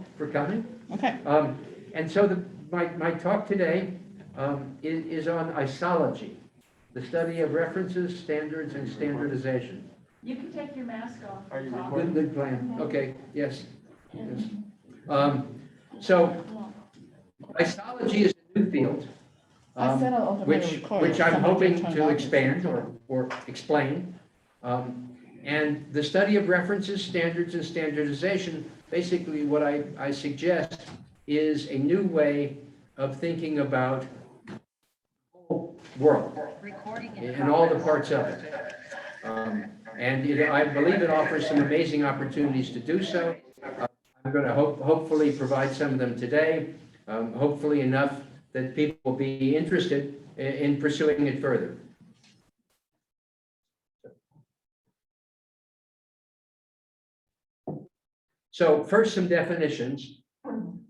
all for coming. Okay. And so my talk today is on isology, the study of references, standards, and standardization. You can take your mask off. Are you Tom. recording? Good plan. Okay, yes. Yes. So isology is a new field, I said I'll open my recording. which I'm Somebody hoping can turn it to off. expand or explain. And the study of references, standards, and standardization, basically what I suggest is a new way of thinking about the whole world and all the parts of it. I believe it offers some amazing opportunities to do so. I'm going to hopefully provide some of them today, hopefully enough that people will be interested in pursuing it further. So first, some definitions.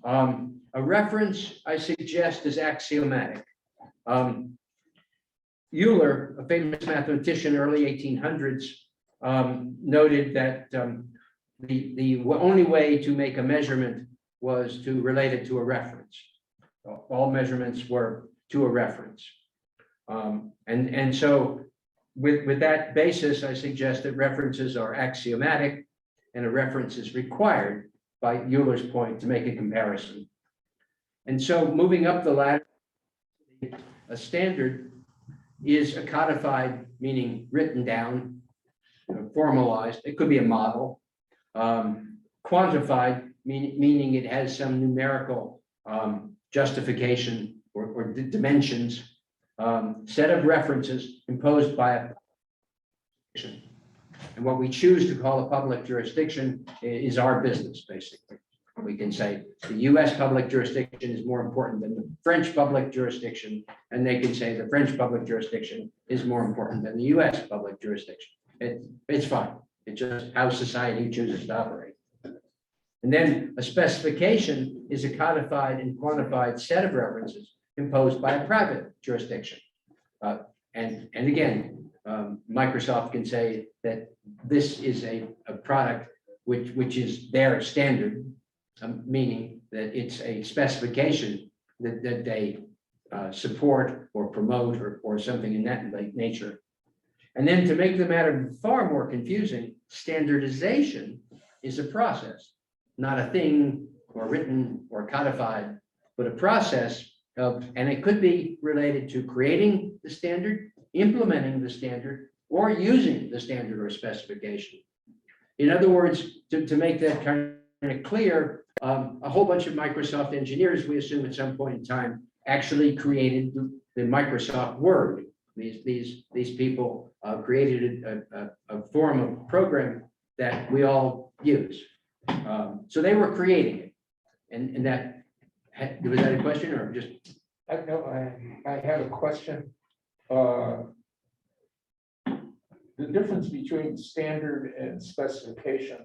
A reference, I suggest, is axiomatic. Euler, a famous mathematician, early 1800s, noted that the only way to make a measurement was to relate it to a reference. All measurements were to a reference. And so with that basis, I suggest that references are axiomatic and a reference is required by Euler's point to make a comparison. And so moving up the ladder, a standard is a codified, meaning written down, formalized. It could be a model. Quantified, meaning it has some numerical justification or dimensions. Set of references imposed by a jurisdiction. And what we choose to call a public jurisdiction is our business, basically. We can say the US public jurisdiction is more important than the French public jurisdiction, and they can say the French public jurisdiction is more important than the US public jurisdiction. It's fine. It's just how society chooses to operate. And then a specification is a codified and quantified set of references imposed by a private jurisdiction. And again, Microsoft can say that this is a product which is their standard, meaning that it's a specification that they support or promote or something in that nature. And then to make the matter far more confusing, standardization is a process, not a thing or written or codified, but a process of, and it could be related to creating the standard, implementing the standard, or using the standard or specification. In other words, to make that kind of clear, a whole bunch of Microsoft engineers, we assume at some point in time, actually created the Microsoft Word. These people created a form of program that we all use. So they were creating it. And that, was that a question or just? I have a question. The difference between standard and specification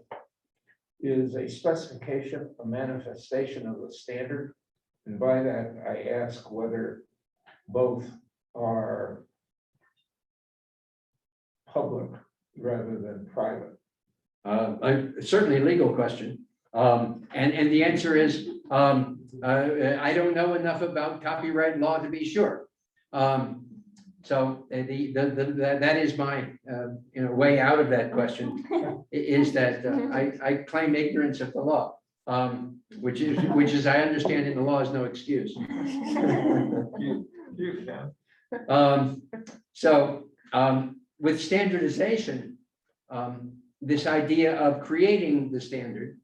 is a specification a manifestation of the standard? And by that, I ask whether both are public rather than private. Certainly a legal question. And the answer is, I don't know enough about copyright law to be sure. So that is my way out of that question, is that I claim ignorance of the law, which is I understand in the law is no excuse. You can. With standardization, this idea of creating the standard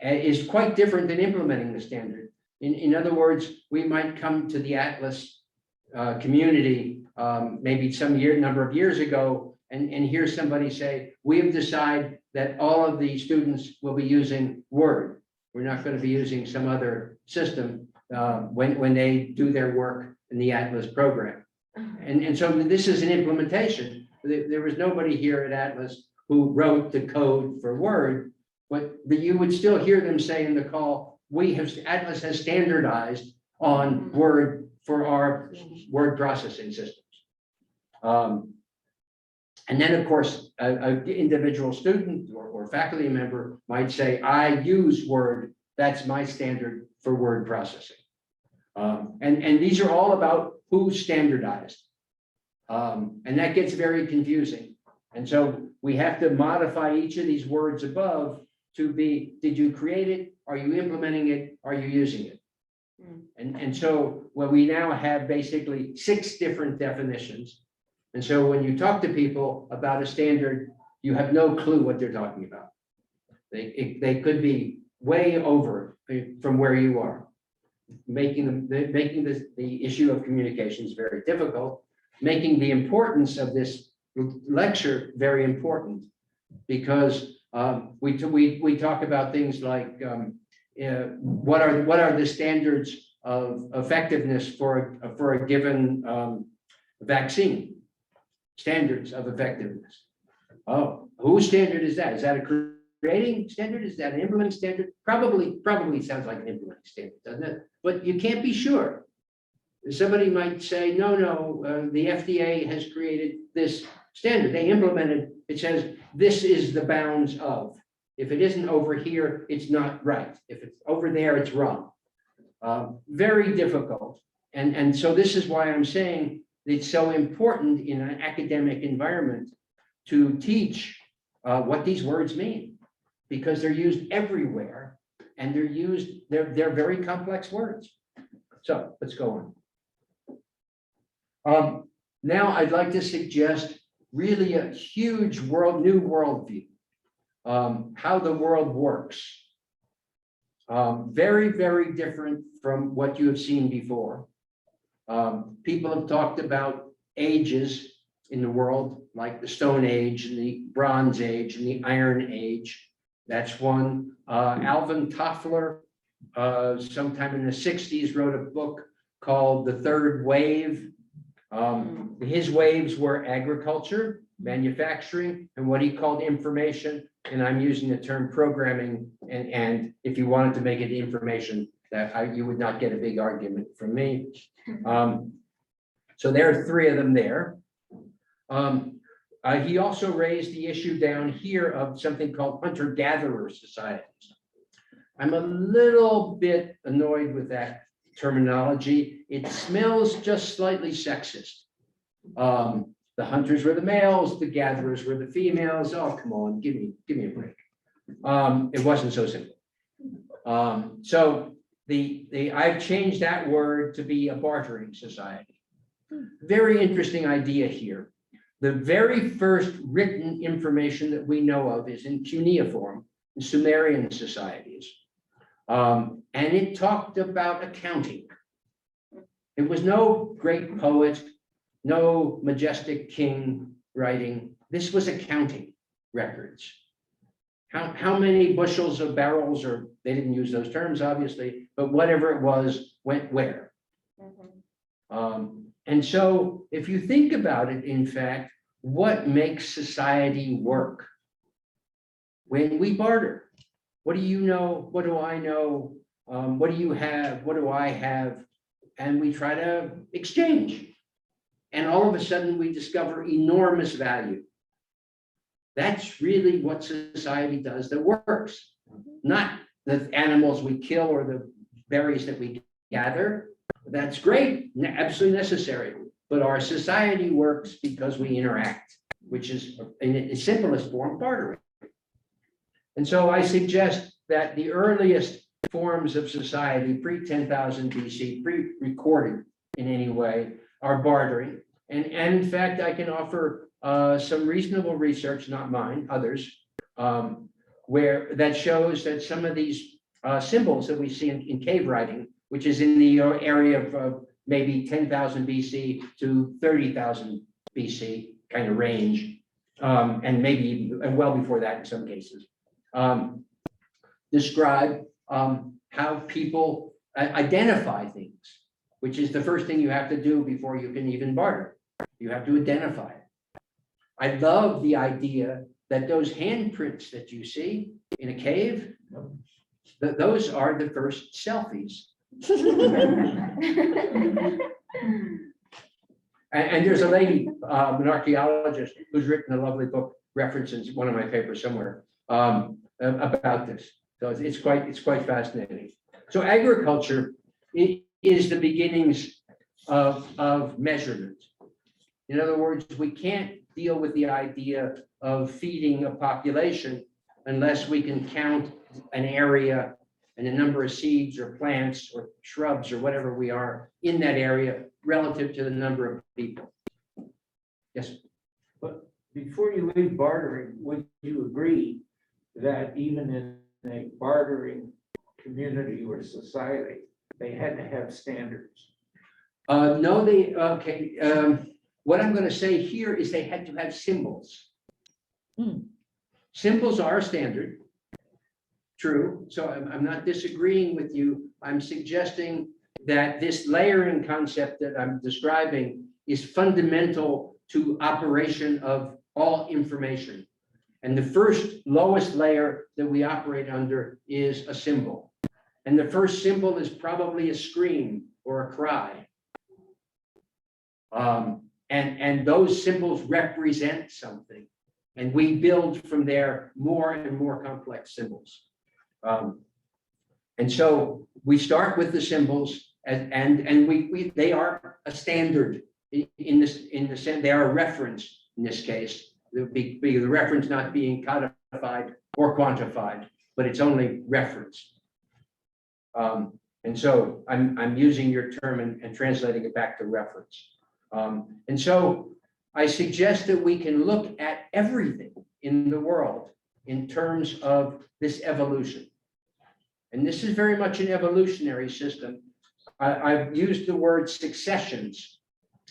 is quite different than implementing the standard. In other words, we might come to the Atlas community maybe some number of years ago and hear somebody say, we have decided that all of the students will be using Word. We're not going to be using some other system when they do their work in the Atlas program. And so this is an implementation. There was nobody here at Atlas who wrote the code for Word, but you would still hear them say in the call, Atlas has standardized on Word for our word processing systems. And then, of course, an individual student or faculty member might say, I use Word. That's my standard for word processing. And these are all about who's standardized. And that gets very confusing. And so we have to modify each of these words above to be, did you create it? Are you implementing it? Are you using it? And so well, we now have basically 6 different definitions. And so when you talk to people about a standard, you have no clue what they're talking about. They could be way over from where you are, making the issue of communications very difficult, making the importance of this lecture very important, because we talk about things like what are the standards of effectiveness for a given vaccine. Standards of effectiveness. Oh, whose standard is that? Is that a creating standard? Is that an implementing standard? Probably sounds like an implementing standard, doesn't it? But you can't be sure. Somebody might say, no, the FDA has created this standard. They implemented, it says, this is the bounds of. If it isn't over here, it's not right. If it's over there, it's wrong. Very difficult. And so this is why I'm saying it's so important in an academic environment to teach what these words mean, because they're used everywhere and they're very complex words. So let's go on. Now I'd like to suggest really a huge new worldview, how the world works. Very, very different from what you have seen before. People have talked about ages in the world, like the Stone Age and the Bronze Age and the Iron Age. That's one. Alvin Toffler, sometime in the 60s, wrote a book called The Third Wave. His waves were agriculture, manufacturing, and what he called information. And I'm using the term programming. And if you wanted to make it information, that you would not get a big argument from me. So there are 3 of them there. He also raised the issue down here of something called hunter-gatherer societies. I'm a little bit annoyed with that terminology. It smells just slightly sexist. The hunters were the males, the gatherers were the females. Oh, come on, give me a break. It wasn't so simple. So I've changed that word to be a bartering society. Very interesting idea here. The very first written information that we know of is in cuneiform, in Sumerian societies. And it talked about accounting. It was no great poet, no majestic king writing. This was accounting records. How many bushels of barrels, or they didn't use those terms, obviously, but whatever it was, went where. And so if you think about it, in fact, what makes society work? When we barter, what do you know? What do I know? What do you have? What do I have? And we try to exchange. And all of a sudden we discover enormous value. That's really what society does that works. Not the animals we kill or the berries that we gather. That's great, absolutely necessary. But our society works because we interact, which is in its simplest form, bartering. And so I suggest that the earliest forms of society, pre-10,000 BC, pre-recorded in any way, are bartering. And in fact, I can offer some reasonable research, not mine, others, where that shows that some of these symbols that we see in cave writing, which is in the area of maybe 10,000 BC to 30,000 BC kind of range, and maybe and well before that in some cases, describe how people identify things, which is the first thing you have to do before you can even barter. You have to identify it. I love the idea that those handprints that you see in a cave, those are the first selfies. And there's a lady, an archaeologist, who's written a lovely book, references one of my papers somewhere, about this. So it's quite fascinating. So agriculture is the beginnings of measurement. In other words, we can't deal with the idea of feeding a population unless we can count an area and the number of seeds or plants or shrubs or whatever we are in that area relative to the number of people. Yes. But before you leave bartering, would you agree that even in a bartering community or society, they had to have standards? No, okay. What I'm going to say here is they had to have symbols. Symbols are standard. True. So I'm not disagreeing with you. I'm suggesting that this layering concept that I'm describing is fundamental to operation of all information. And the first lowest layer that we operate under is a symbol. And the first symbol is probably a scream or a cry. And those symbols represent something. And we build from there more and more complex symbols. And so we start with the symbols, and they are a standard in the sense they are a reference in this case. The reference not being codified or quantified, but it's only reference. And so I'm using your term and translating it back to reference. And so I suggest that we can look at everything in the world in terms of this evolution. And this is very much an evolutionary system. I've used the word successions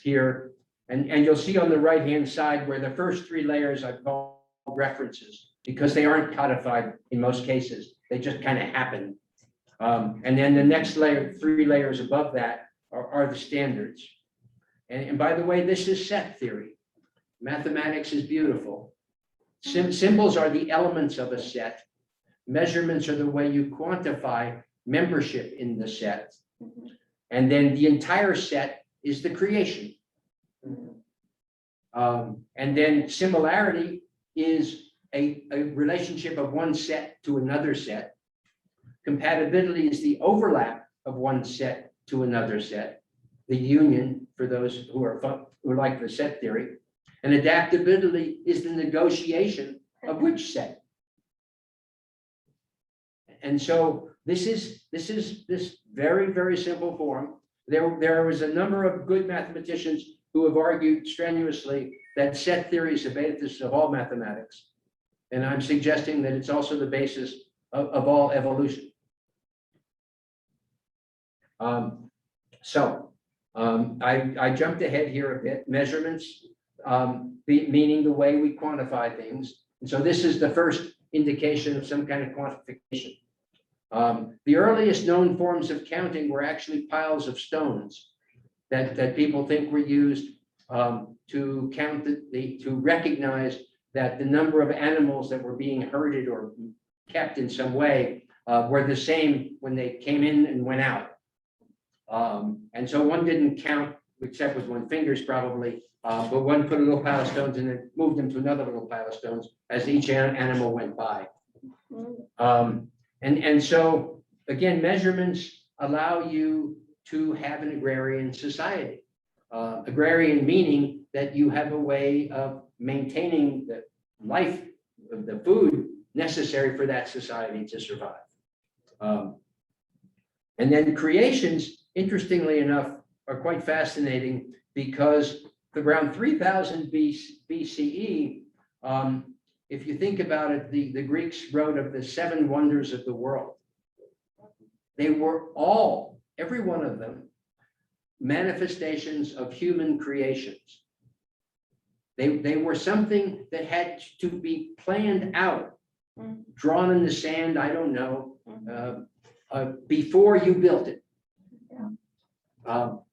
here, and you'll see on the right-hand side where the first three layers I've called references because they aren't codified in most cases. They just kind of happen. And then the next layer, three layers above that are the standards. And by the way, this is set theory. Mathematics is beautiful. Symbols are the elements of a set. Measurements are the way you quantify membership in the set. And then the entire set is the creation. And then similarity is a relationship of one set to another set. Compatibility is the overlap of one set to another set. The union, for those who like the set theory. And adaptability is the negotiation of which set. And so this is this very, very simple form. There was a number of good mathematicians who have argued strenuously that set theory is the basis of all mathematics. And I'm suggesting that it's also the basis of all evolution. I jumped ahead here a bit. Measurements, meaning the way we quantify things. And so this is the first indication of some kind of quantification. The earliest known forms of counting were actually piles of stones that people think were used to count to recognize that the number of animals that were being herded or kept in some way were the same when they came in and went out. And so one didn't count except with one fingers probably, but one put a little pile of stones and then moved them to another little pile of stones as each animal went by. And so, again, measurements allow you to have an agrarian society. Agrarian meaning that you have a way of maintaining the life, the food necessary for that society to survive. And then creations, interestingly enough, are quite fascinating because around 3000 BCE, if you think about it, the Greeks wrote of the 7 wonders of the world. They were all, every one of them, manifestations of human creations. They were something that had to be planned out, drawn in the sand, I don't know, before you built it.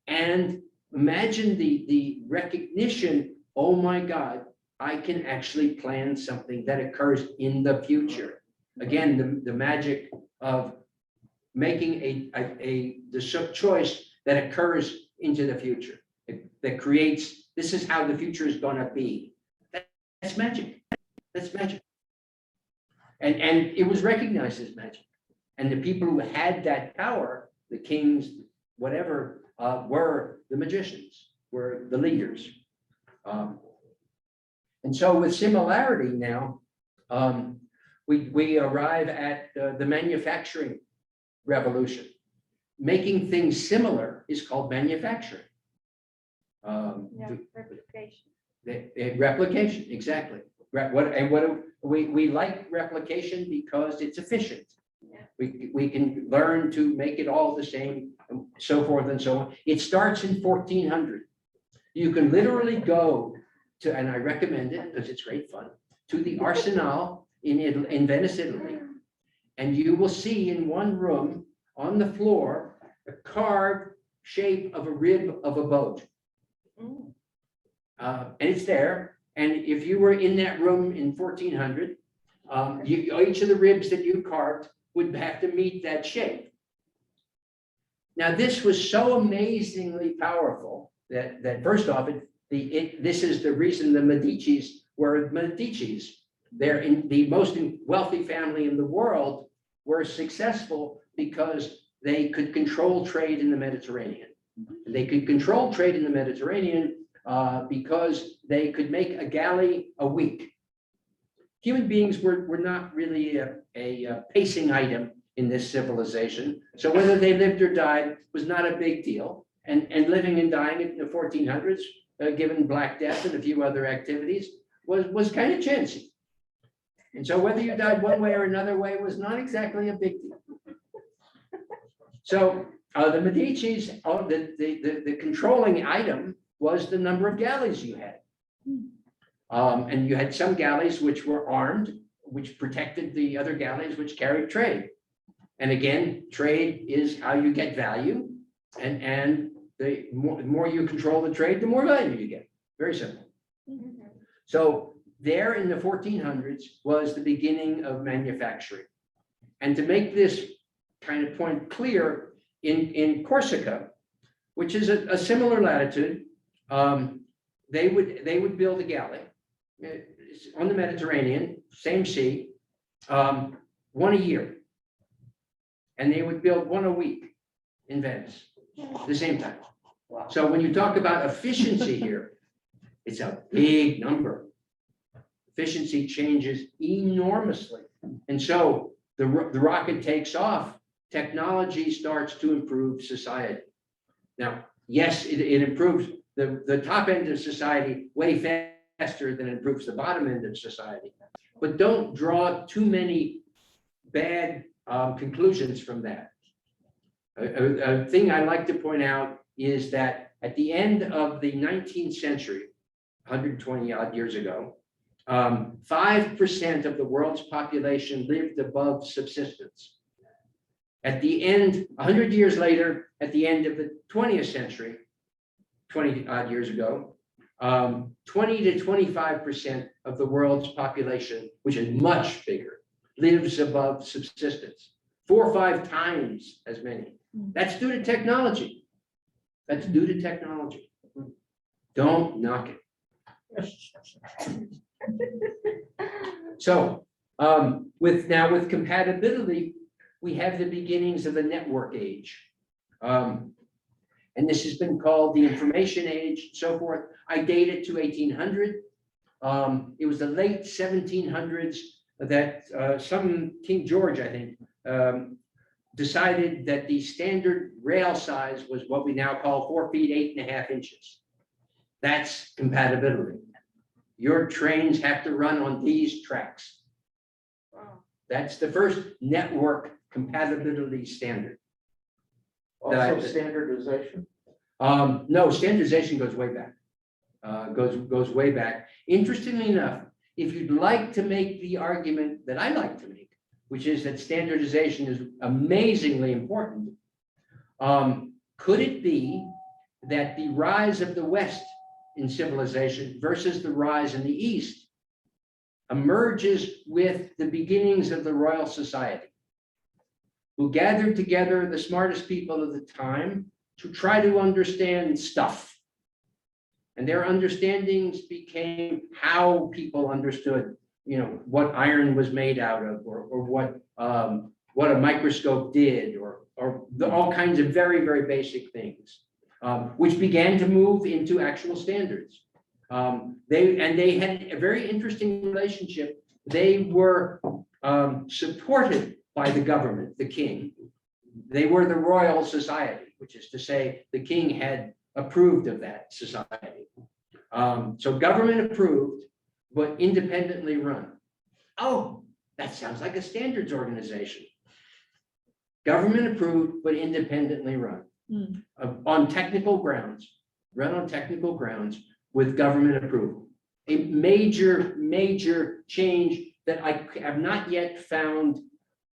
And imagine the recognition, oh my God, I can actually plan something that occurs in the future. Again, the magic of making the choice that occurs into the future. that creates, this is how the future is going to be. That's magic. That's magic. And it was recognized as magic. And the people who had that power, the kings, whatever, were the magicians, were the leaders. And so with similarity now, we arrive at the manufacturing revolution. Making things similar is called manufacturing. Replication. Replication, exactly. We like replication because it's efficient. Yeah. We can learn to make it all the same, and so forth and so on. It starts in 1400. You can literally go to, and I recommend it because it's great fun, to the Arsenal in Venice, Italy, and you will see in one room on the floor a carved shape of a rib of a boat. And it's there. And if you were in that room in 1400, each of the ribs that you carved would have to meet that shape. Now, this was so amazingly powerful that first off, this is the reason the Medicis were Medicis. They're in the most wealthy family in the world, were successful because they could control trade in the Mediterranean. And they could control trade in the Mediterranean because they could make a galley a week. Human beings were not really a pacing item in this civilization. So whether they lived or died was not a big deal. And living and dying in the 1400s, given Black Death and a few other activities, was kind of chancy. And so whether you died one way or another way was not exactly a big deal. So the Medicis, the controlling item was the number of galleys you had. And you had some galleys which were armed, which protected the other galleys which carried trade. And again, trade is how you get value. And the more you control the trade, the more value you get. Very simple. So there in the 1400s was the beginning of manufacturing. And to make this kind of point clear, in Corsica, which is a similar latitude, they would build a galley on the Mediterranean, same sea, one a year. And they would build one a week in Venice, at the same time. Wow. So when you talk about efficiency here, it's a big number. Efficiency changes enormously. And so the rocket takes off, technology starts to improve society. Now, yes, it improves the top end of society way faster than it improves the bottom end of society. But don't draw too many bad conclusions from that. A thing I like to point out is that at the end of the 19th century, 120 odd years ago, 5% of the world's population lived above subsistence. At the end, 100 years later, at the end of the 20th century, 20 odd years ago, 20 to 25% of the world's population, which is much bigger, lives above subsistence. 4 or 5 times as many. That's due to technology. That's due to technology. Don't knock it. So with compatibility, we have the beginnings of the network age. And this has been called the information age, so forth. I date it to 1800. It was the late 1700s that some King George, I think, decided that the standard rail size was what we now call 4 feet, 8.5 inches. That's compatibility. Your trains have to run on these tracks. Wow. That's the first network compatibility standard. Also standardization? No, standardization goes way back. Goes way back. Interestingly enough, if you'd like to make the argument that I like to make, which is that standardization is amazingly important, could it be that the rise of the West in civilization versus the rise in the East emerges with the beginnings of the Royal Society, who gathered together the smartest people of the time to try to understand stuff, And their understandings became how people understood, what iron was made out of, or what a microscope did, or all kinds of very, very basic things, which began to move into actual standards. They had a very interesting relationship. They were supported by the government, the king. They were the Royal Society, which is to say the king had approved of that society. So government approved, but independently run. Oh, that sounds like a standards organization. Government approved, but independently run. On technical grounds, run on technical grounds with government approval. A major, major change that I have not yet found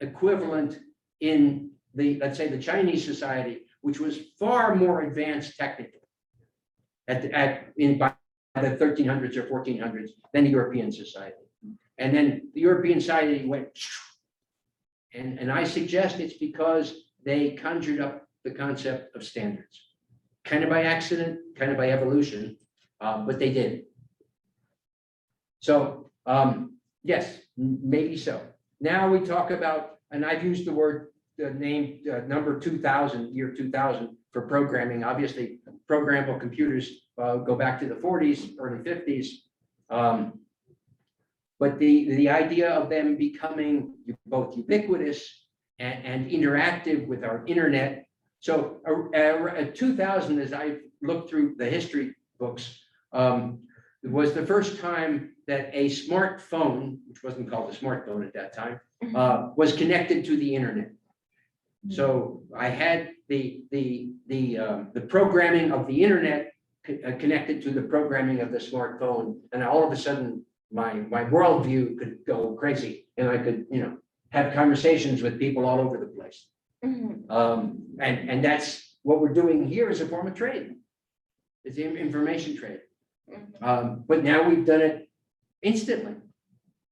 equivalent in let's say, the Chinese society, which was far more advanced technically by the 1300s or 1400s than the European society. And then the European society went, and I suggest it's because they conjured up the concept of standards, kind of by accident, kind of by evolution, but they did. So yes, maybe so. Now we talk about, and I've used the word, the name number 2000, year 2000 for programming. Obviously, programmable computers go back to the 40s, early 50s. But the idea of them becoming both ubiquitous and interactive with our internet. So 2000, as I looked through the history books, was the first time that a smartphone, which wasn't called a smartphone at that time, was connected to the internet. So I had the programming of the internet connected to the programming of the smartphone, and all of a sudden my worldview could go crazy, and I could have conversations with people all over the place. And that's what we're doing here as a form of trade. It's information trade. But now we've done it instantly,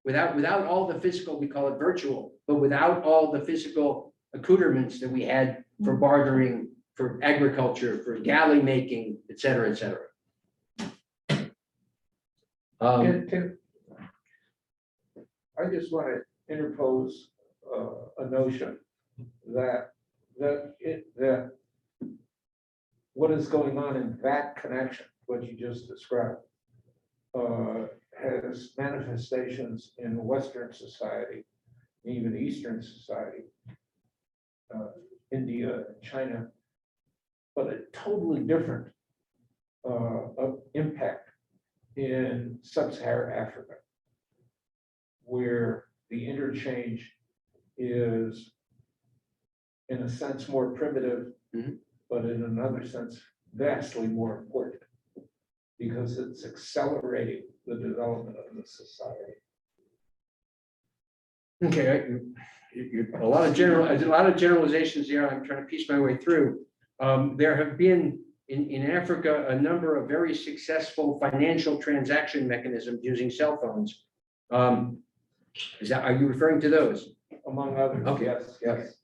without all the physical, we call it virtual, but without all the physical accoutrements that we had for bartering, for agriculture, for galley making, et cetera, et cetera. I just want to interpose a notion that what is going on in that connection, what you just described, has manifestations in Western society, even Eastern society, India, China, but a totally different impact in sub-Saharan Africa, where the interchange is, in a sense, more primitive, but in another sense, vastly more important, because it's accelerating the development of the society. Okay, a lot of generalizations here. I'm trying to piece my way through. There have been in Africa a number of very successful financial transaction mechanisms using cell phones. Are you referring to those? Among others, Okay. Yes.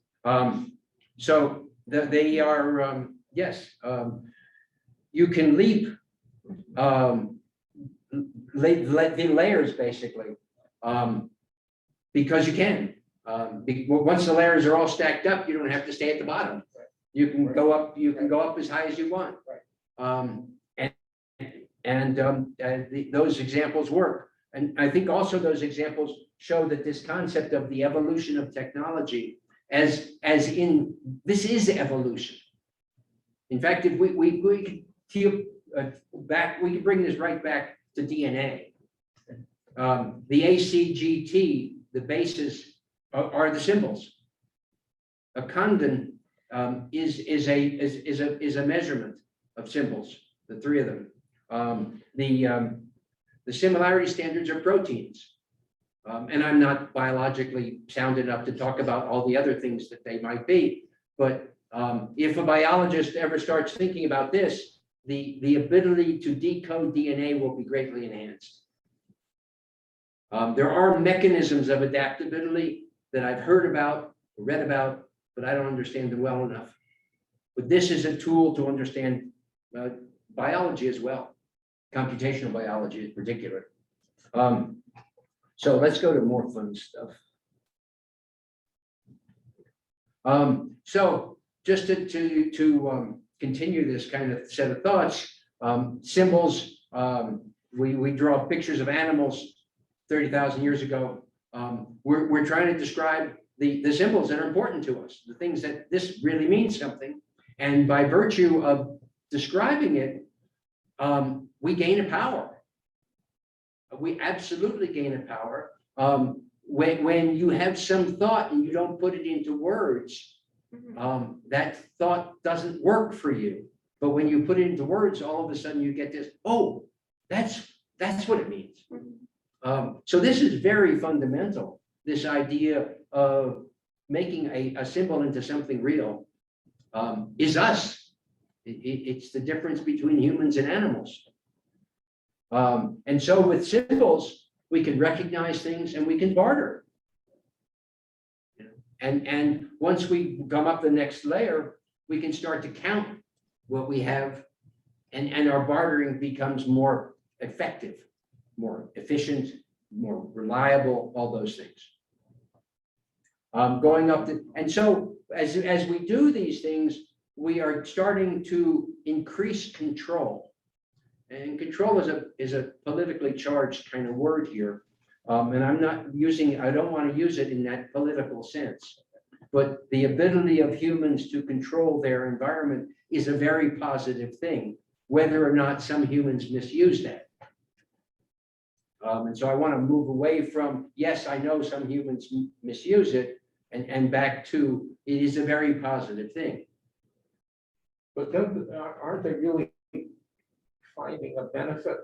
So they are, yes, you can leap the layers basically, because you can. Once the layers are all stacked up, you don't have to stay at the bottom. You can go up. You can go up as high as you want. Those examples work. And I think also those examples show that this concept of the evolution of technology, as in this is evolution. In fact, if we could bring this right back to DNA. The ACGT, the bases are the symbols. A condon is a measurement of symbols, the three of them. The similarity standards are proteins. And I'm not biologically sound enough to talk about all the other things that they might be. But if a biologist ever starts thinking about this, the ability to decode DNA will be greatly enhanced. There are mechanisms of adaptability that I've heard about, read about, but I don't understand them well enough. But this is a tool to understand biology as well. computational biology in particular. So let's go to more fun stuff. So just to continue this kind of set of thoughts, symbols, we draw pictures of animals 30,000 years ago. We're trying to describe the symbols that are important to us, the things that this really means something. And by virtue of describing it, we gain a power. We absolutely gain a power. When you have some thought and you don't put it into words, that thought doesn't work for you. But when you put it into words, all of a sudden you get this, oh, that's what it means. So this is very fundamental, this idea of making a symbol into something real is us. It's the difference between humans and animals. And so with symbols, we can recognize things and we can barter. And once we come up the next layer, we can start to count what we have, and our bartering becomes more effective, more efficient, more reliable, all those things. Going up to, and so as we do these things, we are starting to increase control. And control is a politically charged kind of word here. And I'm not using, I don't want to use it in that political sense. But the ability of humans to control their environment is a very positive thing, whether or not some humans misuse that. And so I want to move away from, yes, I know some humans misuse it, and back to, it is a very positive thing. But then, aren't they really finding a benefit,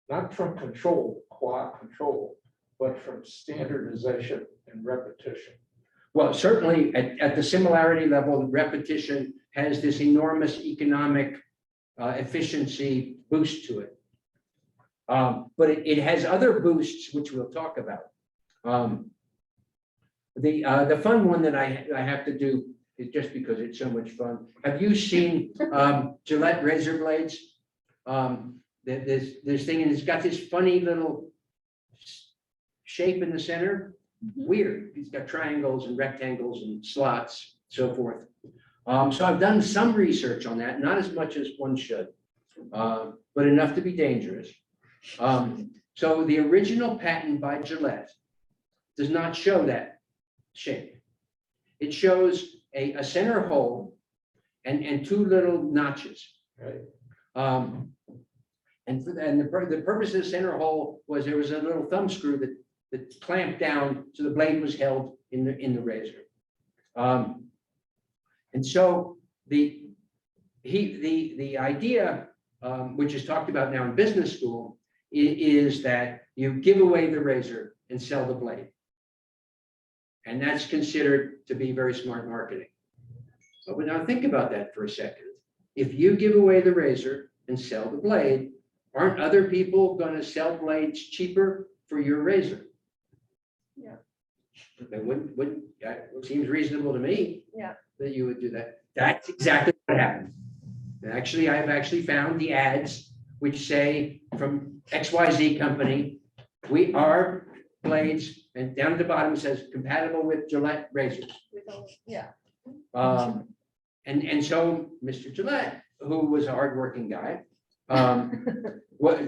not from control, qua control, but from standardization and repetition? Well, certainly at the similarity level, repetition has this enormous economic efficiency boost to it. But it has other boosts, which we'll talk about. The fun one that I have to do is just because it's so much fun. Have you seen Gillette Razorblades? This thing, and it's got this funny little shape in the center. Weird. It's got triangles and rectangles and slots, so forth. So I've done some research on that, not as much as one should, but enough to be dangerous. So the original patent by Gillette does not show that shape. It shows a center hole and two little notches. Right. And the purpose of the center hole was there was a little thumb screw that clamped down so the blade was held in the razor. And so the idea, which is talked about now in business school, is that you give away the razor and sell the blade. And that's considered to be very smart marketing. But now think about that for a second. If you give away the razor and sell the blade, aren't other people going to sell blades cheaper for your razor? Yeah. They wouldn't, it seems reasonable to me. Yeah. That you would do that. That's exactly what happened. And actually, I've actually found the ads which say from XYZ company, our blades, and down at the bottom it says compatible with Gillette razors. Yeah. And so Mr. Gillette, who was a hardworking guy,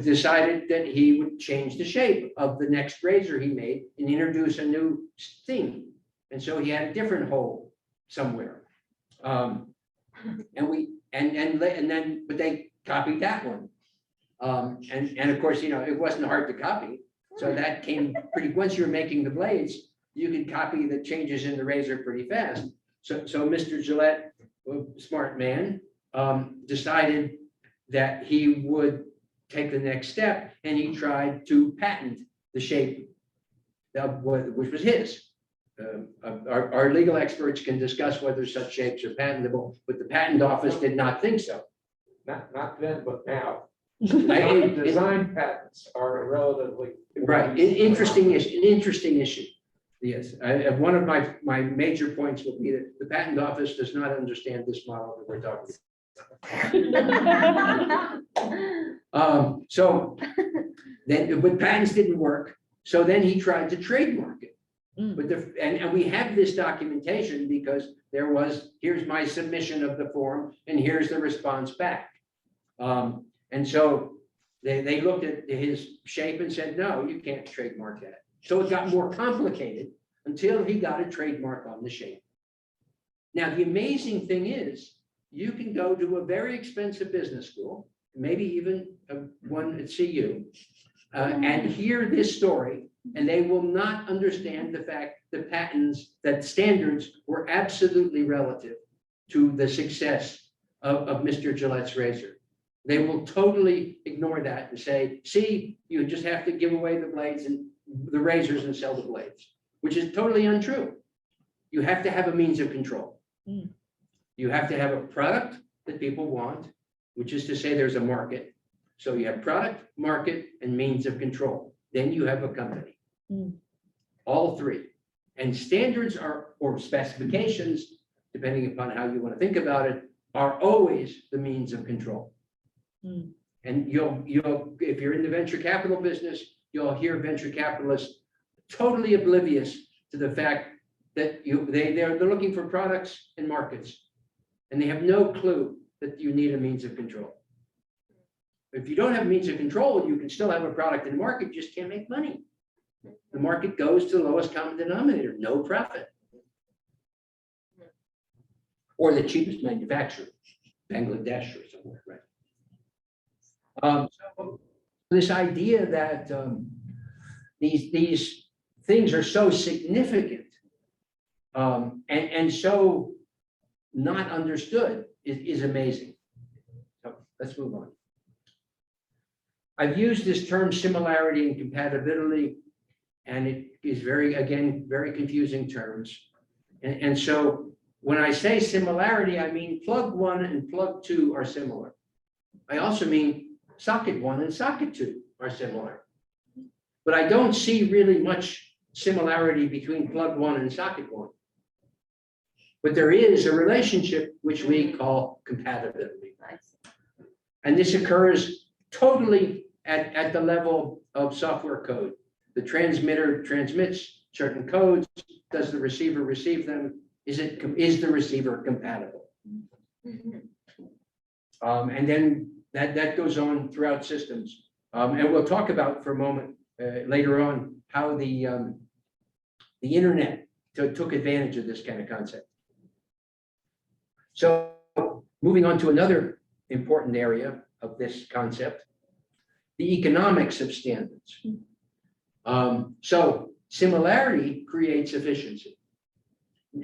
decided that he would change the shape of the next razor he made and introduce a new thing. And so he had a different hole somewhere. But they copied that one. And of course, it wasn't hard to copy. So that came once you were making the blades, you could copy the changes in the razor pretty fast. So Mr. Gillette, smart man, decided that he would take the next step, and he tried to patent the shape which was his. Our legal experts can discuss whether such shapes are patentable, but the patent office did not think so. Not then, but now. It- Design patents are relatively. Right, an interesting issue. Yes, one of my major points would be that the patent office does not understand this model that we're talking about. So then, but patents didn't work. So then he tried to trademark it. But and we have this documentation because there was, here's my submission of the form and here's the response back. And so they looked at his shape and said, no, you can't trademark that. So it got more complicated until he got a trademark on the shape. Now, the amazing thing is, you can go to a very expensive business school, maybe even one at CU, and hear this story, and they will not understand the fact that patents, that standards were absolutely relative to the success of Mr. Gillette's razor. They will totally ignore that and say, see, you just have to give away the blades and the razors and sell the blades, which is totally untrue. You have to have a means of control. You have to have a product that people want, which is to say there's a market. So you have product, market, and means of control. Then you have a company. All three. And standards are, or specifications, depending upon how you want to think about it, are always the means of control. And you'll, if you're in the venture capital business, you'll hear venture capitalists totally oblivious to the fact that they're looking for products and markets, and they have no clue that you need a means of control. If you don't have means of control, you can still have a product in the market, you just can't make money. The market goes to the lowest common denominator, no profit. Or the cheapest manufacturer, Bangladesh or somewhere, right? So this idea that these things are so significant and so not understood is amazing. So let's move on. I've used this term similarity and compatibility, and it is very confusing terms. And so when I say similarity, I mean plug 1 and plug 2 are similar. I also mean socket 1 and socket 2 are similar. But I don't see really much similarity between plug 1 and socket 1. But there is a relationship which we call compatibility. And this occurs totally at the level of software code. The transmitter transmits certain codes. Does the receiver receive them? Is the receiver compatible? And then that goes on throughout systems. And we'll talk about for a moment later on how the internet took advantage of this kind of concept. So moving on to another important area of this concept, the economics of standards. So similarity creates efficiency.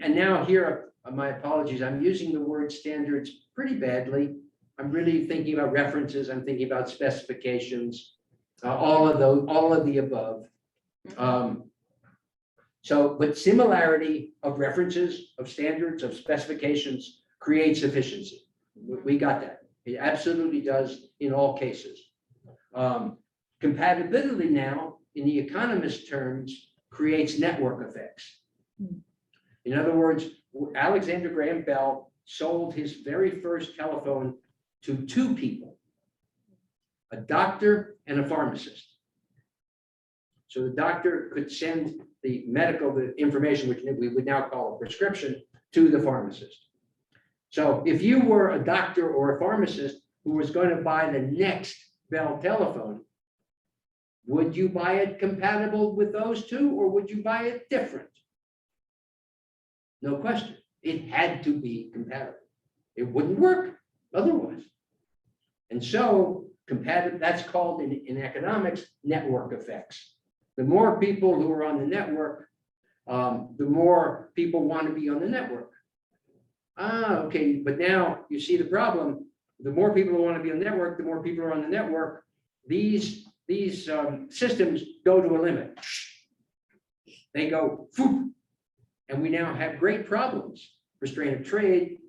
And now here, my apologies, I'm using the word standards pretty badly. I'm really thinking about references, I'm thinking about specifications, all of the above. But similarity of references, of standards, of specifications creates efficiency. We got that. It absolutely does in all cases. Compatibility now, in the economist terms, creates network effects. In other words, Alexander Graham Bell sold his very first telephone to 2 people, a doctor and a pharmacist. So the doctor could send the medical information, which we would now call a prescription, to the pharmacist. So if you were a doctor or a pharmacist who was going to buy the next Bell telephone, would you buy it compatible with those 2, or would you buy it different? No question. It had to be compatible. It wouldn't work otherwise. And so that's called in economics network effects. The more people who are on the network, the more people want to be on the network. Okay, but now you see the problem. The more people who want to be on the network, the more people are on the network. These systems go to a limit. They go, poof, and we now have great problems. Restraint of trade.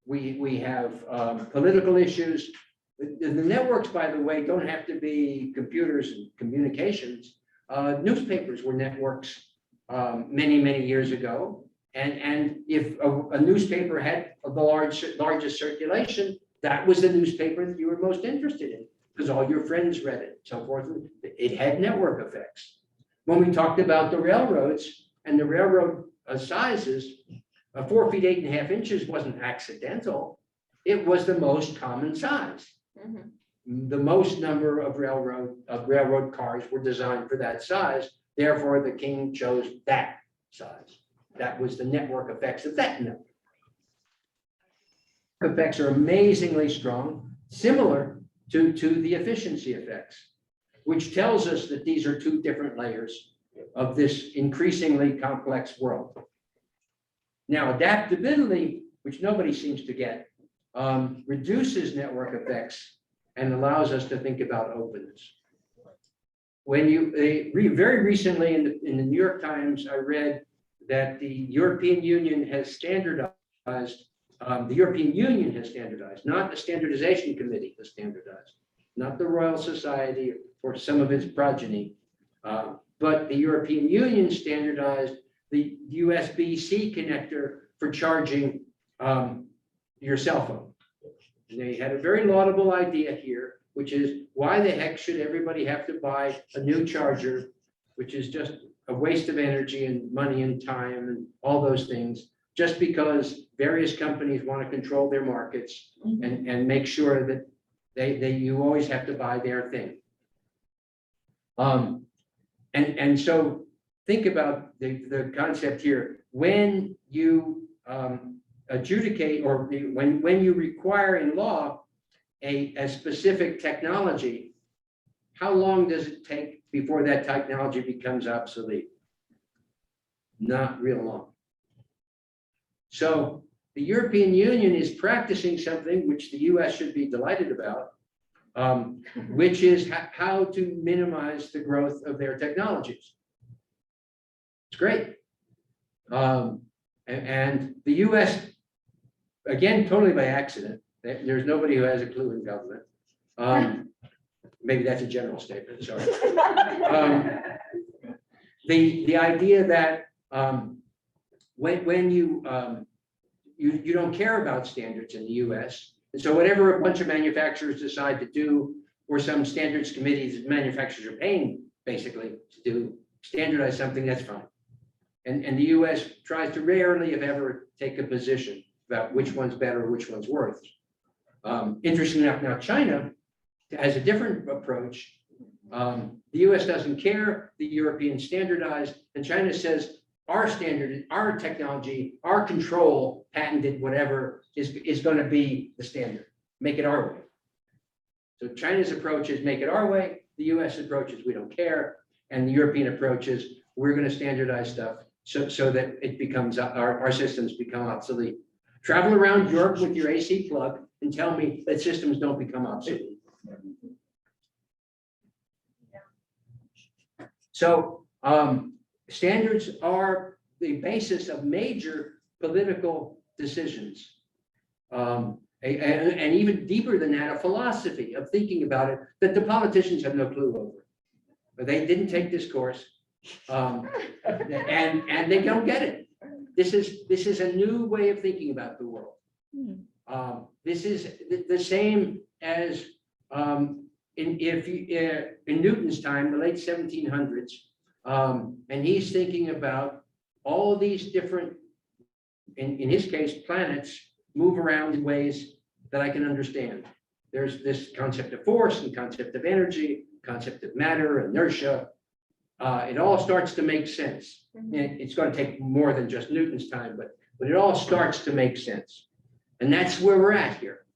We have political issues. The networks, by the way, don't have to be computers and communications. Newspapers were networks many years ago. And if a newspaper had the largest circulation, that was the newspaper that you were most interested in, because all your friends read it, so forth. It had network effects. When we talked about the railroads and the railroad sizes, 4 feet 8.5 inches wasn't accidental. It was the most common size. The most number of railroad cars were designed for that size. Therefore, the king chose that size. That was the network effects of that network. Effects are amazingly strong, similar to the efficiency effects, which tells us that these are two different layers of this increasingly complex world. Now, adaptability, which nobody seems to get, reduces network effects and allows us to think about openness. When you very recently in the New York Times, I read that the European Union has standardized. The European Union has standardized, not the Standardization Committee has standardized, not the Royal Society or some of its progeny, but the European Union standardized the USB-C connector for charging your cell phone. And they had a very laudable idea here, which is why the heck should everybody have to buy a new charger, which is just a waste of energy and money and time and all those things, just because various companies want to control their markets and make sure that you always have to buy their thing. And so think about the concept here. When you adjudicate, or when you require in law a specific technology, how long does it take before that technology becomes obsolete? Not real long. So the European Union is practicing something which the US should be delighted about, which is how to minimize the growth of their technologies. It's great. And the US, again, totally by accident, there's nobody who has a clue in government. Maybe that's a general statement, sorry. The idea that when you don't care about standards in the US, and so whatever a bunch of manufacturers decide to do, or some standards committees that manufacturers are paying basically to do, standardize something, that's fine. And the US tries to rarely, if ever, take a position about which one's better or which one's worse. Interesting enough, now China has a different approach. The US doesn't care, the Europeans standardized, and China says our standard, our technology, our control, patented, whatever, is going to be the standard. Make it our way. So China's approach is make it our way, the US approach is we don't care, and the European approach is we're going to standardize stuff so that it becomes, our systems become obsolete. Travel around Europe with your AC plug and tell me that systems don't become obsolete. So standards are the basis of major political decisions. And even deeper than that, a philosophy of thinking about it that the politicians have no clue over. But they didn't take this course, and they don't get it. This is a new way of thinking about the world. This is the same as in Newton's time, the late 1700s, and he's thinking about all these different, in his case, planets move around in ways that I can understand. There's this concept of force and concept of energy, concept of matter, inertia. It all starts to make sense. It's going to take more than just Newton's time, but it all starts to make sense. And that's where we're at here.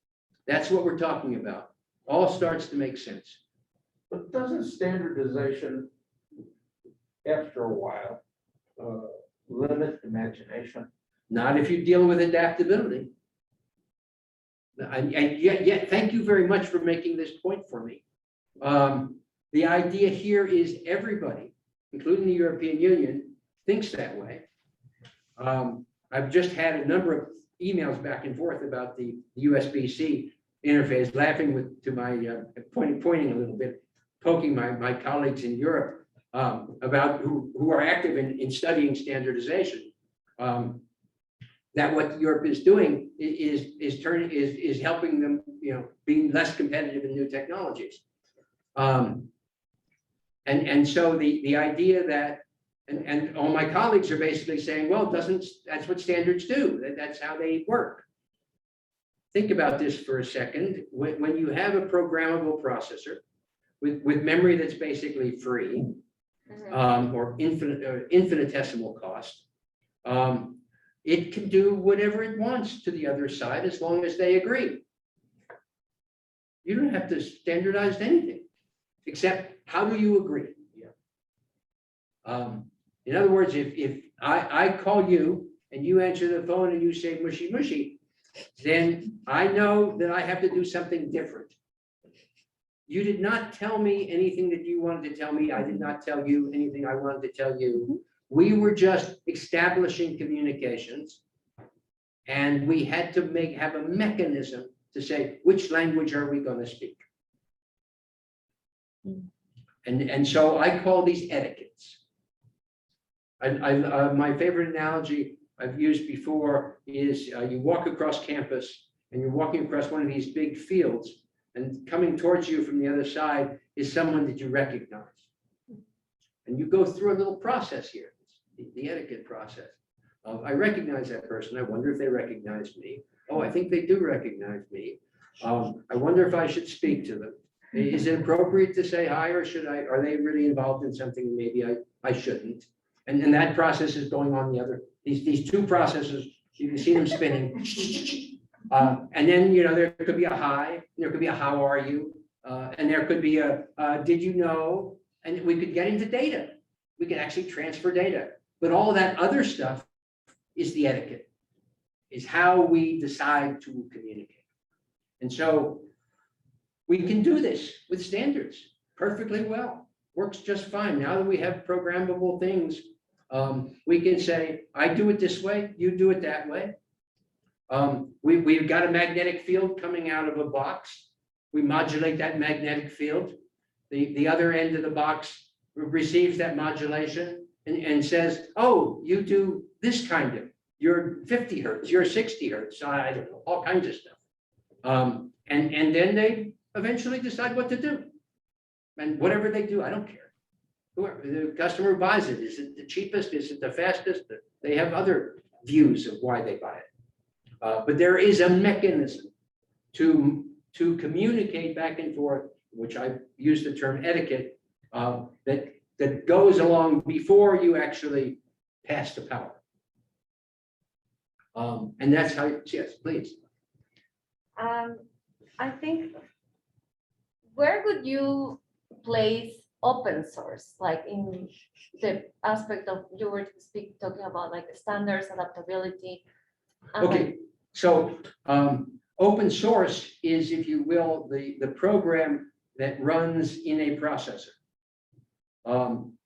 That's what we're talking about. All starts to make sense. But doesn't standardization, after a while, limit imagination? Not if you deal with adaptability. And yet, thank you very much for making this point for me. The idea here is everybody, including the European Union, thinks that way. I've just had a number of emails back and forth about the USB-C interface, laughing to my pointing a little bit, poking my colleagues in Europe about who are active in studying standardization. that what Europe is doing is helping them, being less competitive in new technologies. And so the idea that, and all my colleagues are basically saying, well, that's what standards do. That's how they work. Think about this for a second. When you have a programmable processor with memory that's basically free, or infinitesimal cost, it can do whatever it wants to the other side as long as they agree. You don't have to standardize anything, except how do you agree? In other words, if I call you and you answer the phone and you say mushy mushy, then I know that I have to do something different. You did not tell me anything that you wanted to tell me. I did not tell you anything I wanted to tell you. We were just establishing communications, and we had to have a mechanism to say, which language are we going to speak? And so I call these etiquettes. My favorite analogy I've used before is you walk across campus and you're walking across one of these big fields, and coming towards you from the other side is someone that you recognize. And you go through a little process here, the etiquette process. I recognize that person. I wonder if they recognize me. Oh, I think they do recognize me. I wonder if I should speak to them. Is it appropriate to say hi, or are they really involved in something maybe I shouldn't? And that process is going on these two processes, you can see them spinning. And then, there could be a hi, there could be a how are you? And there could be a did you know? And we could get into data. We can actually transfer data. But all that other stuff is the etiquette, is how we decide to communicate. And so we can do this with standards perfectly well. Works just fine. Now that we have programmable things, we can say, I do it this way, you do it that way. We've got a magnetic field coming out of a box. We modulate that magnetic field. The other end of the box receives that modulation and says, oh, you do this kind of, you're 50 hertz, you're 60 hertz, I don't know, all kinds of stuff. And then they eventually decide what to do. And whatever they do, I don't care. Whoever the customer buys it, is it the cheapest? Is it the fastest? They have other views of why they buy it. But there is a mechanism to communicate back and forth, which I use the term etiquette, that goes along before you actually pass the power. And that's how, yes, please. I think, where would you place open source, like in the aspect of you were talking about like the standards, adaptability? Okay, so open source is, if you will, the program that runs in a processor.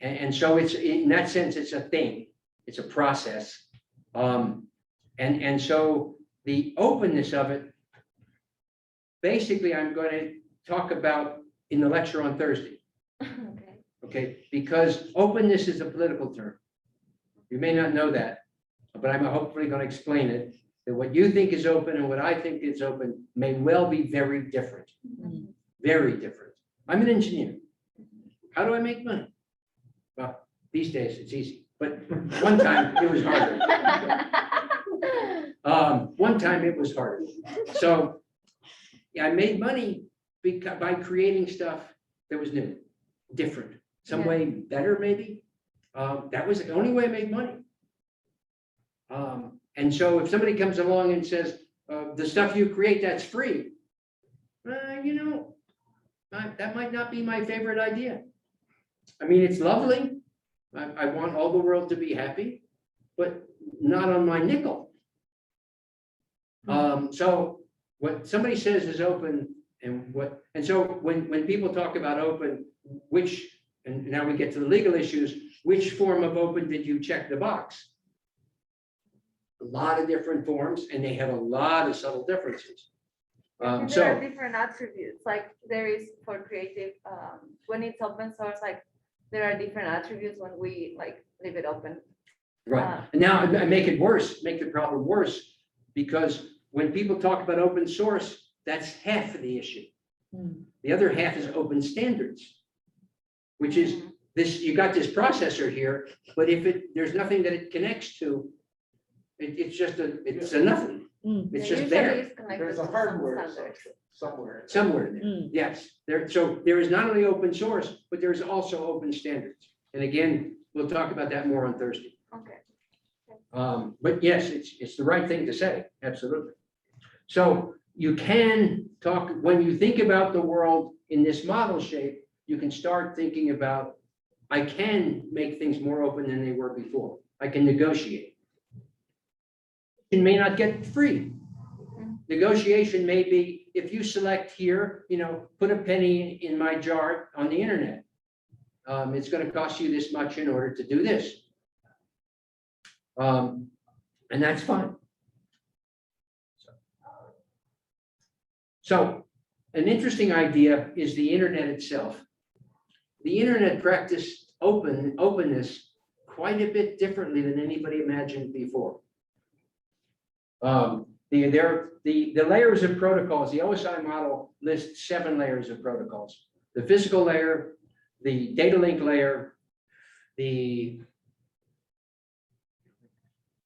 And so it's, in that sense, it's a thing, it's a process. And so the openness of it, basically, I'm going to talk about in the lecture on Thursday. Okay, because openness is a political term. You may not know that, but I'm hopefully going to explain it. That what you think is open and what I think is open may well be very different. Very different. I'm an engineer. How do I make money? Well, these days it's easy, but one time it was harder. One time it was harder. So yeah, I made money by creating stuff that was new, different, some way better maybe. That was the only way I made money. And so if somebody comes along and says, the stuff you create, that's free, that might not be my favorite idea. I mean, it's lovely. I want all the world to be happy, but not on my nickel. So what somebody says is open, and so when people talk about open, and now we get to the legal issues, which form of open did you check the box? A lot of different forms, and they have a lot of subtle differences. There are different attributes, like there is for creative, when it's open source, like there are different attributes when we like leave it open. Right. And now I make it worse, make the problem worse, because when people talk about open source, that's half of the issue. Mm. The other half is open standards, which is this, you got this processor here, but if there's nothing that it connects to, it's just a nothing. Mm. It's Yeah, just usually there, it's connected There's to a some hardware standards. somewhere. somewhere there. Mm. Yes, so there is not only open source, but there's also open standards. And again, we'll talk about that more on Thursday. Okay. But yes, it's the right thing to say, absolutely. So you can talk, when you think about the world in this model shape, you can start thinking about, I can make things more open than they were before. I can negotiate. You may not get free. Negotiation may be, if you select here, put a penny in my jar on the internet. It's going to cost you this much in order to do this. And that's fine. So an interesting idea is the internet itself. The internet practiced openness quite a bit differently than anybody imagined before. The layers of protocols, the OSI model lists 7 layers of protocols. The physical layer, the data link layer, the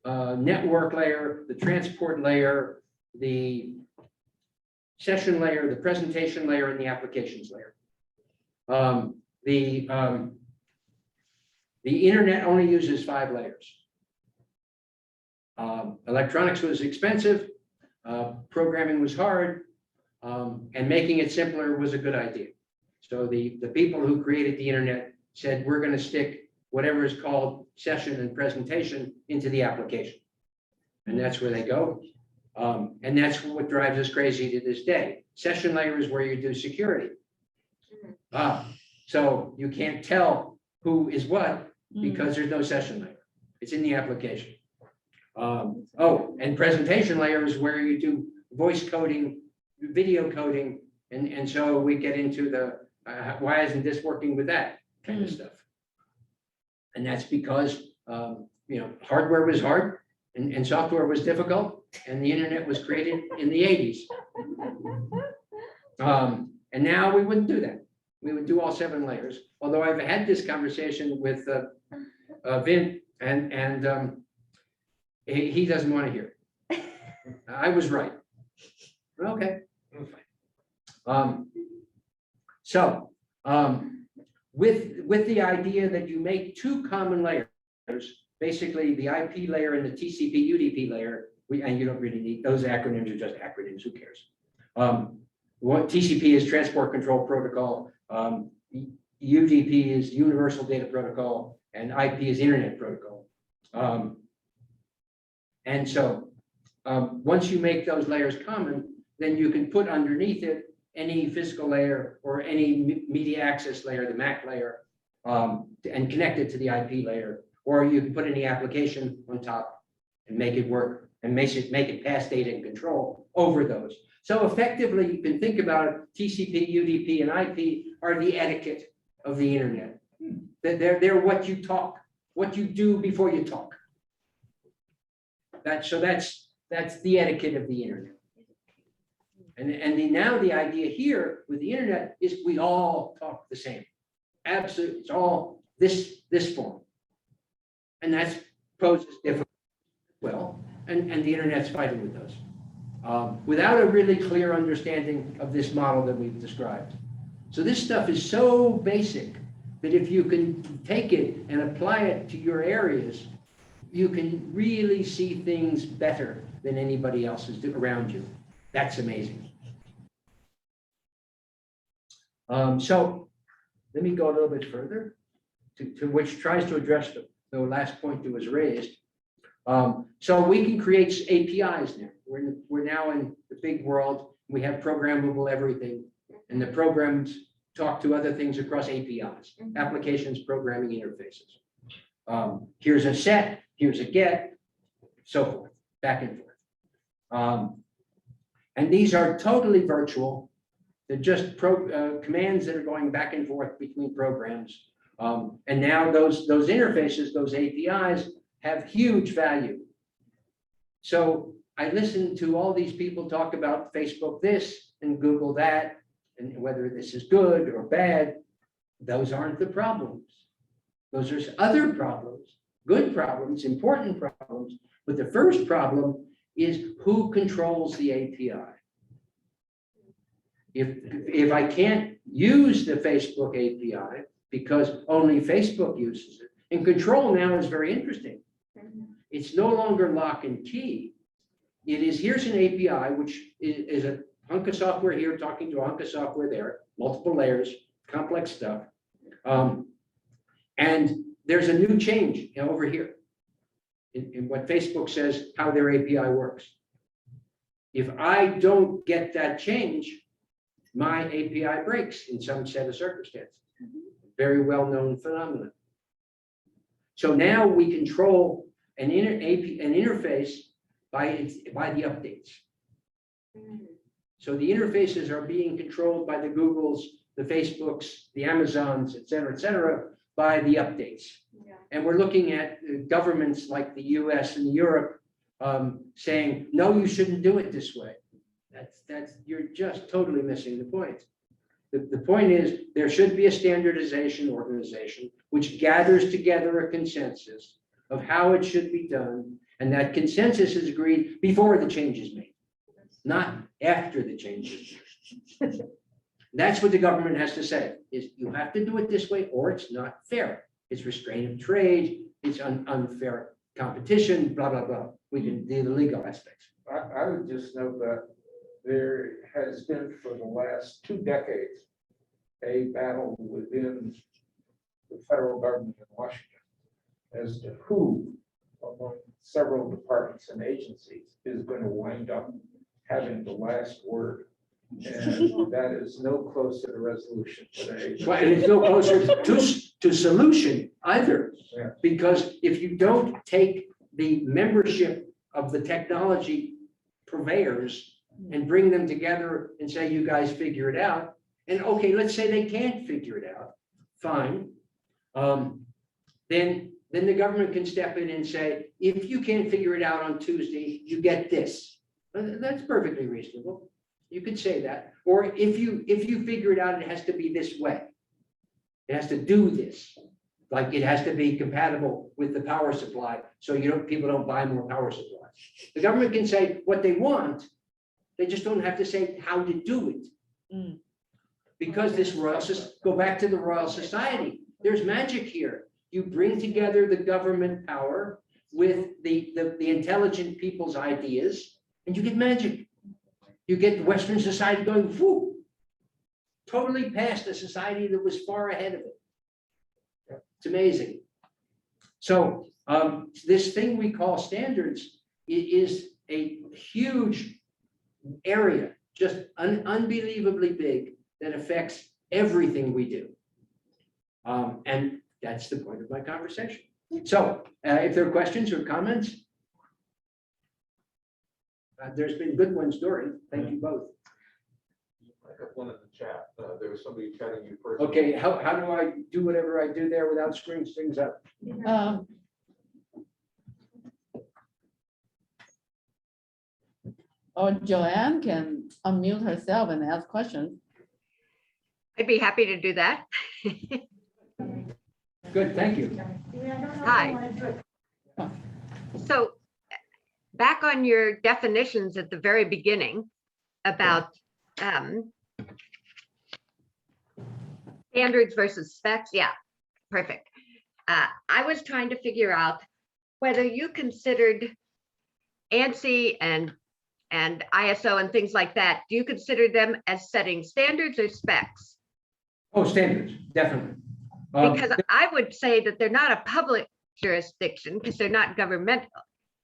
network layer, the transport layer, the session layer, the presentation layer, and the applications layer. The internet only uses 5 layers. Electronics was expensive, programming was hard, and making it simpler was a good idea. So the people who created the internet said, we're going to stick whatever is called session and presentation into the application. And that's where they go. And that's what drives us crazy to this day. Session layer is where you do security. So you can't tell who is what because there's no session layer. It's in the application. And presentation layer is where you do voice coding, video coding, and so we get into the why isn't this working with that kind of stuff. And that's because hardware was hard and software was difficult, and the internet was created in the 80s. And now we wouldn't do that. We would do all 7 layers. Although I've had this conversation with Vint, and he doesn't want to hear it. I was right. Okay. With the idea that you make 2 common layers, basically the IP layer and the TCP UDP layer, and you don't really need those acronyms, are just acronyms, who cares? What TCP is Transport Control Protocol, UDP is Universal Data Protocol, and IP is Internet Protocol. And so once you make those layers common, then you can put underneath it any physical layer or any media access layer, the MAC layer, and connect it to the IP layer. Or you can put any application on top and make it work and make it pass data and control over those. So effectively, you can think about it, TCP, UDP, and IP are the etiquette of the internet. They're what you talk, what you do before you talk. That's the etiquette of the internet. And now the idea here with the internet is we all talk the same. Absolutely, it's all this form. And that poses difficult well, and the internet's fighting with those. Without a really clear understanding of this model that we've described. So this stuff is so basic that if you can take it and apply it to your areas, you can really see things better than anybody else is around you. That's amazing. So let me go a little bit further to which tries to address the last point that was raised. So we can create APIs now. We're now in the big world. We have programmable everything, and the programs talk to other things across APIs, applications, programming interfaces. Here's a set, here's a get, so forth, back and forth. And these are totally virtual. They're just commands that are going back and forth between programs. And now those interfaces, those APIs, have huge value. So I listen to all these people talk about Facebook this and Google that, and whether this is good or bad. Those aren't the problems. Those are other problems, good problems, important problems. But the first problem is who controls the API. If I can't use the Facebook API because only Facebook uses it, and control now is very interesting. It's no longer lock and key. It is, here's an API, which is a hunk of software here talking to a hunk of software there, multiple layers, complex stuff. And there's a new change over here in what Facebook says, how their API works. If I don't get that change, my API breaks in some set of circumstances. Very well-known phenomenon. So now we control an interface by the updates. So the interfaces are being controlled by the Googles, the Facebooks, the Amazons, et cetera, by the updates. Yeah. And we're looking at governments like the US and Europe saying, no, you shouldn't do it this way. You're just totally missing the point. The point is there should be a standardization organization which gathers together a consensus of how it should be done. And that consensus is agreed before the change is made, not after the change is made. That's what the government has to say, is you have to do it this way or it's not fair. It's restraint of trade, it's unfair competition, blah, blah, blah. We can do the legal aspects. I would just note that there has been for the last 2 decades a battle within the federal government in Washington as to who among several departments and agencies is going to wind up having the last word. And that is no closer to resolution today. Right, and it's no closer to solution either. Yeah. Because if you don't take the membership of the technology purveyors and bring them together and say, you guys figure it out. And okay, let's say they can't figure it out, fine. Then the government can step in and say, if you can't figure it out on Tuesday, you get this. That's perfectly reasonable. You could say that. Or if you figure it out, it has to be this way. It has to do this. Like it has to be compatible with the power supply, so people don't buy more power supplies. The government can say what they want, they just don't have to say how to do it. Because this go back to the Royal Society. There's magic here. You bring together the government power with the intelligent people's ideas, and you get magic. You get Western society going, whoo, totally past a society that was far ahead of it. It's amazing. So this thing we call standards is a huge area, just unbelievably big, that affects everything we do. And that's the point of my conversation. So if there are questions or comments, there's been good ones, Dory. Thank you both. I got one in the chat. There was somebody chatting you first. Okay, how do I do whatever I do there without screwing things up? Or Joanne can unmute herself and ask questions. I'd be happy to do that. Good, thank you. Hi. So back on your definitions at the very beginning about standards versus specs. Yeah, perfect. I was trying to figure out whether you considered ANSI and ISO and things like that. Do you consider them as setting standards or specs? Oh, standards, definitely. Because I would say that they're not a public jurisdiction because they're not governmental.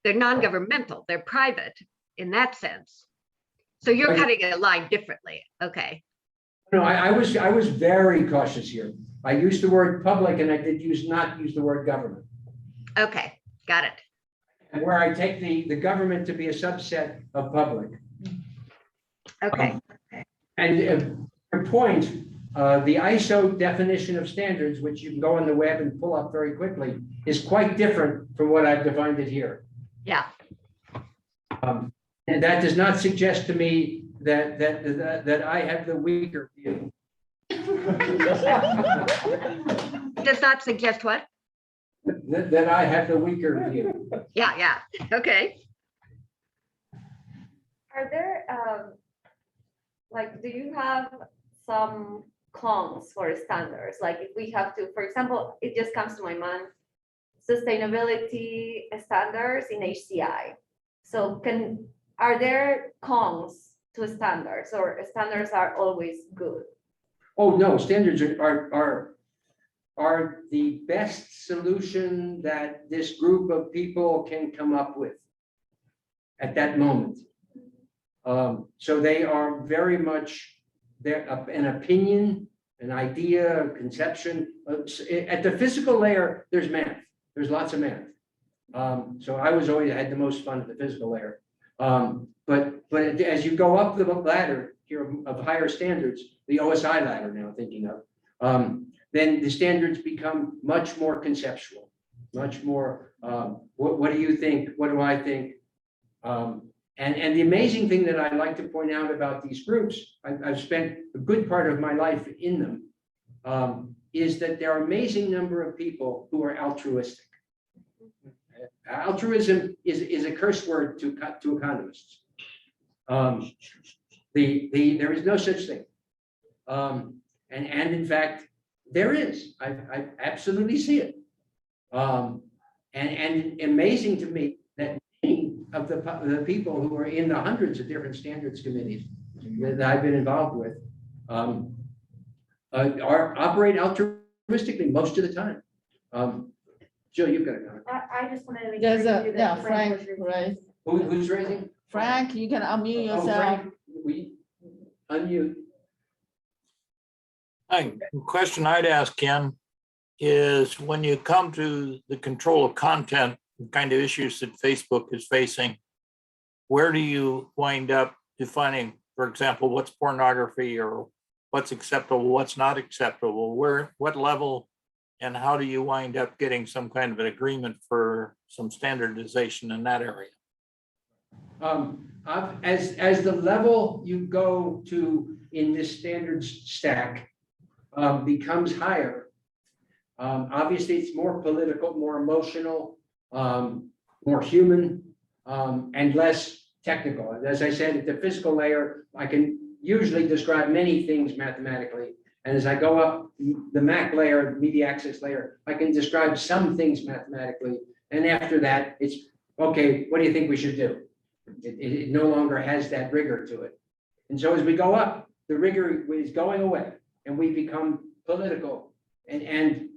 They're non-governmental. They're private in that sense. So you're cutting a line differently. Okay. No, I was very cautious here. I used the word public and I did not use the word government. Okay, got it. And where I take the government to be a subset of public. Okay. And your point, The ISO definition of standards, which you can go on the web and pull up very quickly, is quite different from what I've defined it here. Yeah, And that does not suggest to me that I have the weaker view. does not suggest what? That I have the weaker view. Yeah, okay. Are there, like, do you have some cons for standards? Like if we have to, for example, it just comes to my mind, sustainability standards in HCI. So are there cons to standards, or standards are always good? Oh, no, standards are the best solution that this group of people can come up with at that moment. So they are very much an opinion, an idea, a conception. At the physical layer, there's math. There's lots of math. So I had the most fun at the physical layer. But as you go up the ladder here of higher standards, the OSI ladder now thinking of, then the standards become much more conceptual, much more, what do you think? What do I think? And the amazing thing that I like to point out about these groups, I've spent a good part of my life in them, is that there are amazing number of people who are altruistic. Altruism is a curse word to economists. There is no such thing. And in fact, there is. I absolutely see it. And amazing to me that many of the people who are in the hundreds of different standards committees that I've been involved with operate altruistically most of the time. Jill, you've got a comment. I just wanted to make There's sure you yeah, that Frank, was raising right? his hand. Who's raising? Frank, you can unmute Oh, yourself. Frank, we unmute. Hi, the question I'd ask Ken is when you come to the control of content, the kind of issues that Facebook is facing, where do you wind up defining, for example, what's pornography or what's acceptable, what's not acceptable, what level, and how do you wind up getting some kind of an agreement for some standardization in that area? As the level you go to in this standards stack becomes higher, obviously it's more political, more emotional, more human, and less technical. As I said, at the physical layer, I can usually describe many things mathematically. And as I go up the MAC layer, media access layer, I can describe some things mathematically. And after that, it's, okay, what do you think we should do? It no longer has that rigor to it. And so as we go up, the rigor is going away and we become political. And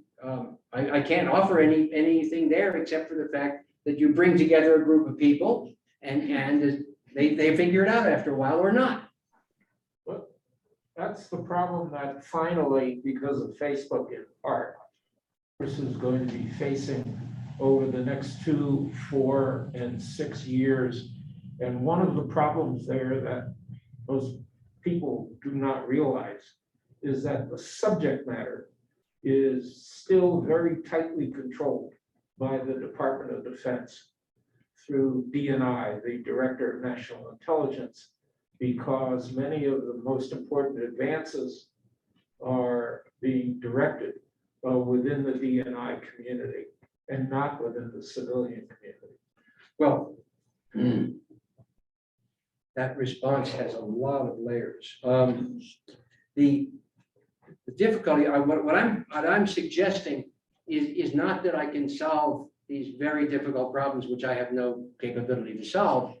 I can't offer anything there except for the fact that you bring together a group of people and they figure it out after a while or not. That's the problem that finally, because of Facebook in part, this is going to be facing over the next 2, 4, and 6 years. And one of the problems there that most people do not realize is that the subject matter is still very tightly controlled by the Department of Defense through DNI, the Director of National Intelligence, because many of the most important advances are being directed within the DNI community and not within the civilian community. Well, that response has a lot of layers. The difficulty, what I'm suggesting is not that I can solve these very difficult problems, which I have no capability to solve,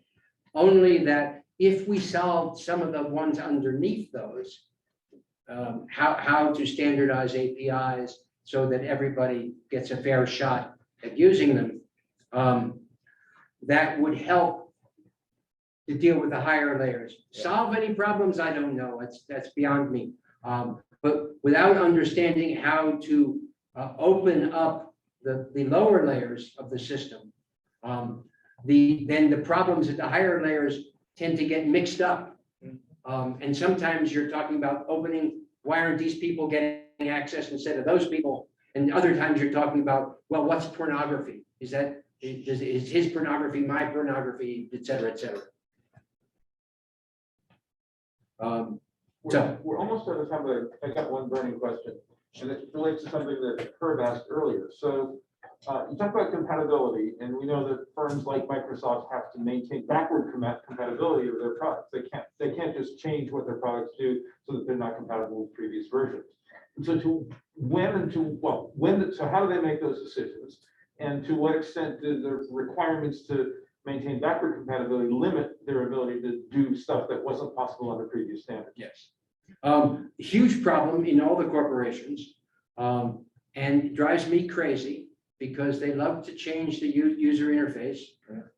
only that if we solve some of the ones underneath those, how to standardize APIs so that everybody gets a fair shot at using them, that would help to deal with the higher layers. Solve any problems, I don't know, that's beyond me. But without understanding how to open up the lower layers of the system, then the problems at the higher layers tend to get mixed up. And sometimes you're talking about opening why aren't these people getting access instead of those people? And other times you're talking about, well, what's pornography? Is his pornography my pornography, et cetera, et cetera. So- We're almost out of time, but I got one burning question, and it relates to something that Herb asked earlier. So you talk about compatibility, and we know that firms like Microsoft have to maintain backward compatibility of their products. They can't just change what their products do so that they're not compatible with previous versions. And so so how do they make those decisions? And to what extent do the requirements to maintain backward compatibility limit their ability to do stuff that wasn't possible under previous standards? Yes. Huge problem in all the corporations, and drives me crazy because they love to change the user interface.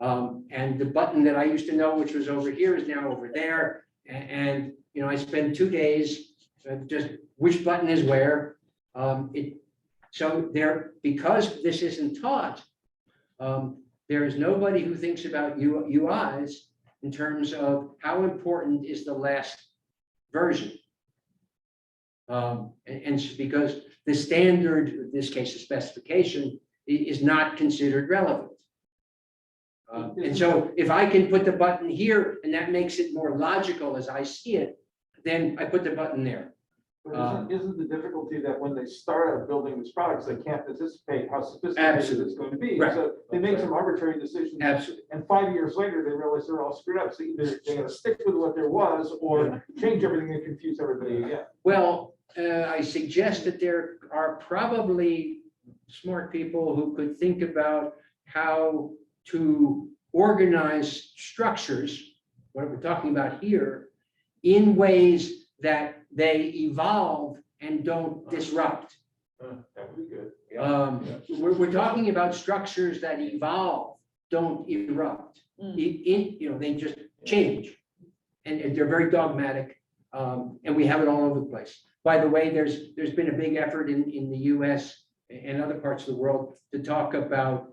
And the button that I used to know, which was over here, is now over there. And you know, I spend 2 days just which button is where. So because this isn't taught, there is nobody who thinks about UIs in terms of how important is the last version. And because the standard, in this case, the specification, is not considered relevant. And so if I can put the button here and that makes it more logical as I see it, then I put the button there. But isn't the difficulty that when they start out building these products, they can't anticipate how sophisticated Absolutely. it's going to be? Right. So they make some arbitrary decisions. Absolutely. And 5 years later, they realize they're all screwed up. So either they gotta stick with what there was or change everything and confuse everybody again. Well, I suggest that there are probably smart people who could think about how to organize structures, what we're talking about here, in ways that they evolve and don't disrupt. That would be good. We're talking about structures that evolve, don't erupt. They just change. And they're very dogmatic, and we have it all over the place. By the way, there's been a big effort in the US and other parts of the world to talk about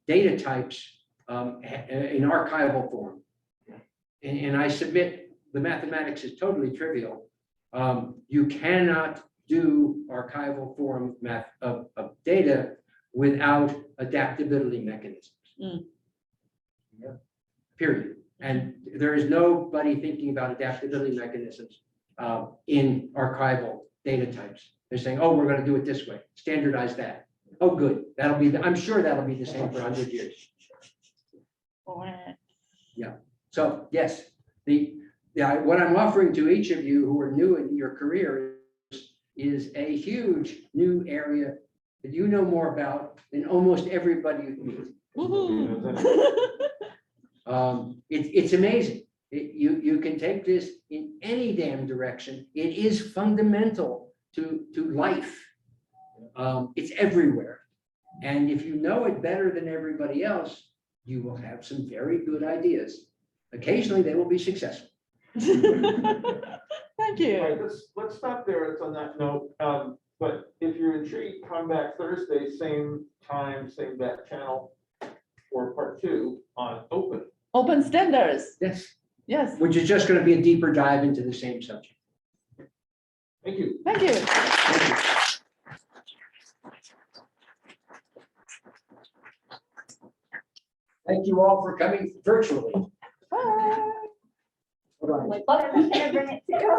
data types in archival form. And I submit the mathematics is totally trivial. You cannot do archival form math of data without adaptability mechanisms. Period. And there is nobody thinking about adaptability mechanisms in archival data types. They're saying, oh, we're going to do it this way, standardize that. Oh, good. I'm sure that'll be the same for 100 years. Yeah. So yes, what I'm offering to each of you who are new in your career is a huge new area that you know more about than almost everybody you meet. It's amazing. You can take this in any damn direction. It is fundamental to life. It's everywhere. And if you know it better than everybody else, you will have some very good ideas. Occasionally, they will be successful. Thank All you. right, let's stop there. It's on that note. But if you're intrigued, come back Thursday, same time, same back channel for part 2 on open. Open standards. Yes. Yes. Which is just going to be a deeper dive into the same subject. Thank you. Thank you. Thank you. Thank you all for coming virtually. Bye. Bye-bye. My bucket, can I bring it to you?